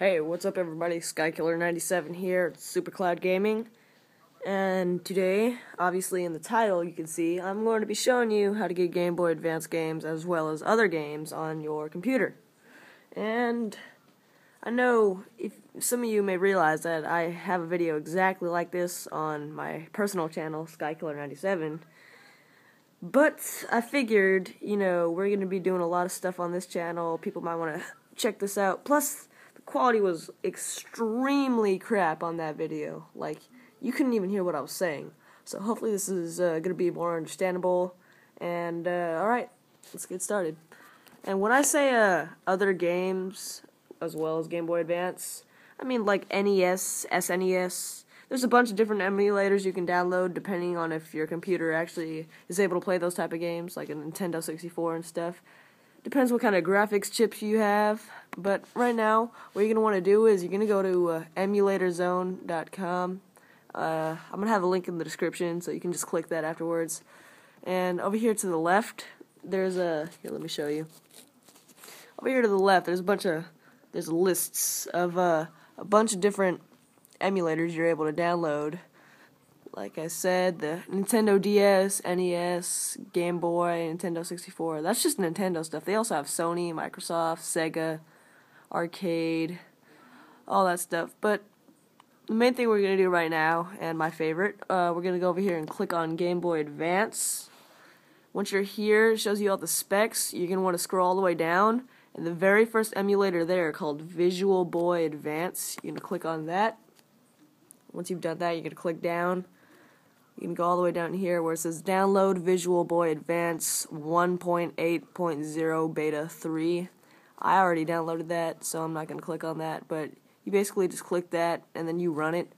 Hey, what's up everybody? SkyKiller97 here at Super Cloud Gaming. And today, obviously in the title you can see, I'm going to be showing you how to get Game Boy Advance games as well as other games on your computer. And I know if some of you may realize that I have a video exactly like this on my personal channel, SkyKiller97. But I figured, we're going to be doing a lot of stuff on this channel. People might want to check this out. Plus, the quality was extremely crap on that video. Like, you couldn't even hear what I was saying. So hopefully this is going to be more understandable. And, alright, let's get started. And when I say other games, as well as Game Boy Advance, I mean like NES, SNES. There's a bunch of different emulators you can download depending on if your computer actually is able to play those type of games, like a Nintendo 64 and stuff. Depends what kind of graphics chips you have. But right now, what you're going to want to do is you're going to go to emulatorzone.com. I'm going to have a link in the description, so you can just click that afterwards. And over here to the left, there's here, let me show you. Over here to the left, there's lists of a bunch of different emulators you're able to download. Like I said, the Nintendo DS, NES, Game Boy, Nintendo 64. That's just Nintendo stuff. They also have Sony, Microsoft, Sega, Arcade, all that stuff. But the main thing we're going to do right now, and my favorite, we're going to go over here and click on Game Boy Advance. Once you're here, it shows you all the specs. You're going to want to scroll all the way down. And the very first emulator there, called Visual Boy Advance, you're going to click on that. Once you've done that, you're going to click down. You can go all the way down here where it says Download Visual Boy Advance 1.8.0 Beta 3. I already downloaded that, so I'm not going to click on that. But you basically just click that, and then you run it.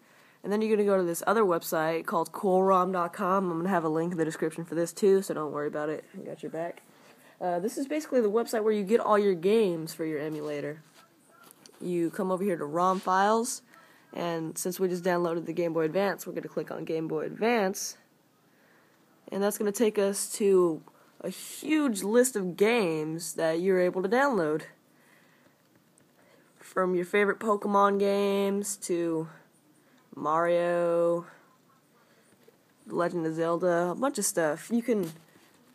And then you're going to go to this other website called coolrom.com. I'm going to have a link in the description for this too, so don't worry about it. I got your back. This is basically the website where you get all your games for your emulator. You come over here to ROM files. And since we just downloaded the Game Boy Advance, we're going to click on Game Boy Advance. And that's going to take us to a huge list of games that you're able to download. From your favorite Pokemon games to Mario, Legend of Zelda, a bunch of stuff. You can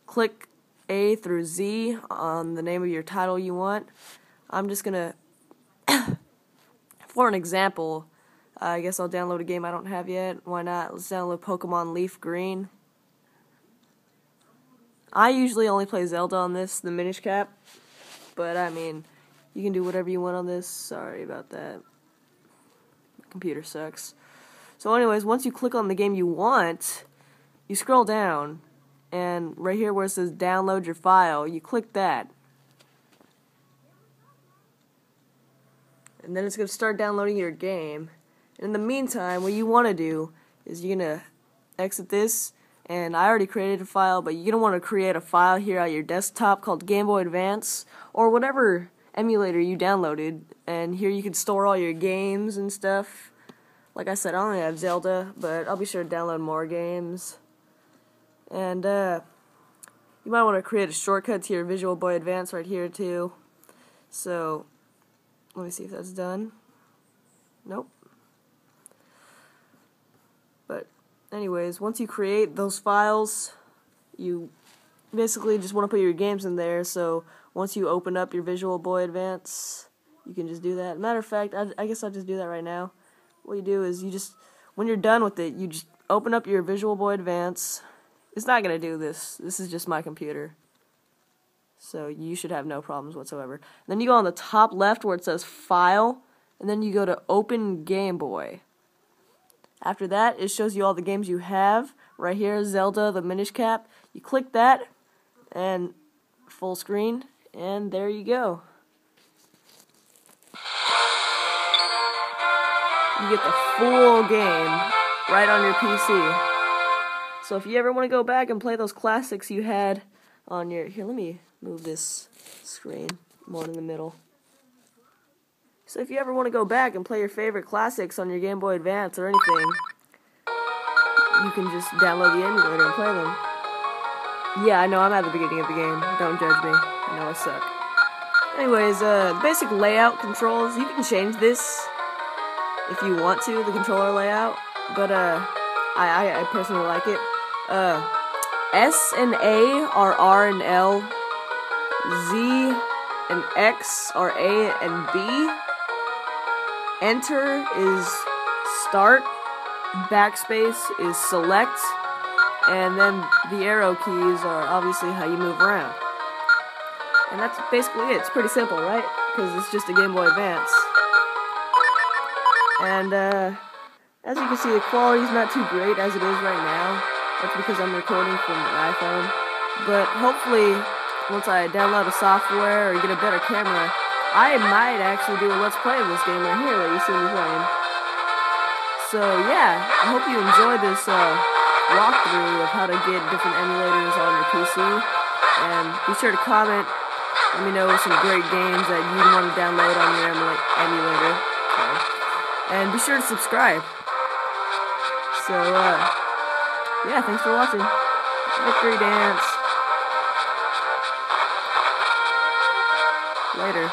click A through Z on the name of your title you want. I'm just going to, for an example, I guess I'll download a game I don't have yet. Why not? Let's download Pokemon Leaf Green. I usually only play Zelda on this, the Minish Cap. But, I mean, you can do whatever you want on this. Sorry about that. My computer sucks. So anyways, once you click on the game you want, you scroll down. And right here where it says download your file, you click that. And then it's going to start downloading your game. In the meantime, what you want to do is you're going to exit this, and I already created a file, but you're going to want to create a file here on your desktop called Game Boy Advance, or whatever emulator you downloaded, and here you can store all your games and stuff. Like I said, I only have Zelda, but I'll be sure to download more games. And you might want to create a shortcut to your Visual Boy Advance right here too. So, let me see if that's done. Nope. But anyways, once you create those files, you basically just want to put your games in there. So once you open up your Visual Boy Advance, you can just do that. Matter of fact, I guess I'll just do that right now. What you do is you just, when you're done with it, you just open up your Visual Boy Advance. It's not going to do this. This is just my computer. So you should have no problems whatsoever. Then you go on the top left where it says File, and then you go to Open Game Boy. After that, it shows you all the games you have. Right here, Zelda, the Minish Cap. You click that, and full screen, and there you go. You get the full game right on your PC. So if you ever want to go back and play those classics you had on your... Here, let me move this screen more in the middle. So if you ever want to go back and play your favorite classics on your Game Boy Advance or anything, you can just download the emulator and play them. Yeah, I know I'm at the beginning of the game. Don't judge me. I know I suck. Anyways, the basic layout controls, you can change this if you want to, the controller layout, but I personally like it. S and A are R and L, Z and X are A and B, Enter is start, backspace is select, and then the arrow keys are obviously how you move around. And that's basically it. It's pretty simple, right? Because it's just a Game Boy Advance. And as you can see, the quality's not too great as it is right now. That's because I'm recording from an iPhone. But hopefully, once I download the software or get a better camera, I might actually do a Let's Play of this game right here that you see me playing. So yeah, I hope you enjoyed this walkthrough of how to get different emulators on your PC. And be sure to comment, let me know some great games that you'd want to download on your emulator. And be sure to subscribe. So, yeah, thanks for watching. Victory Dance. Later.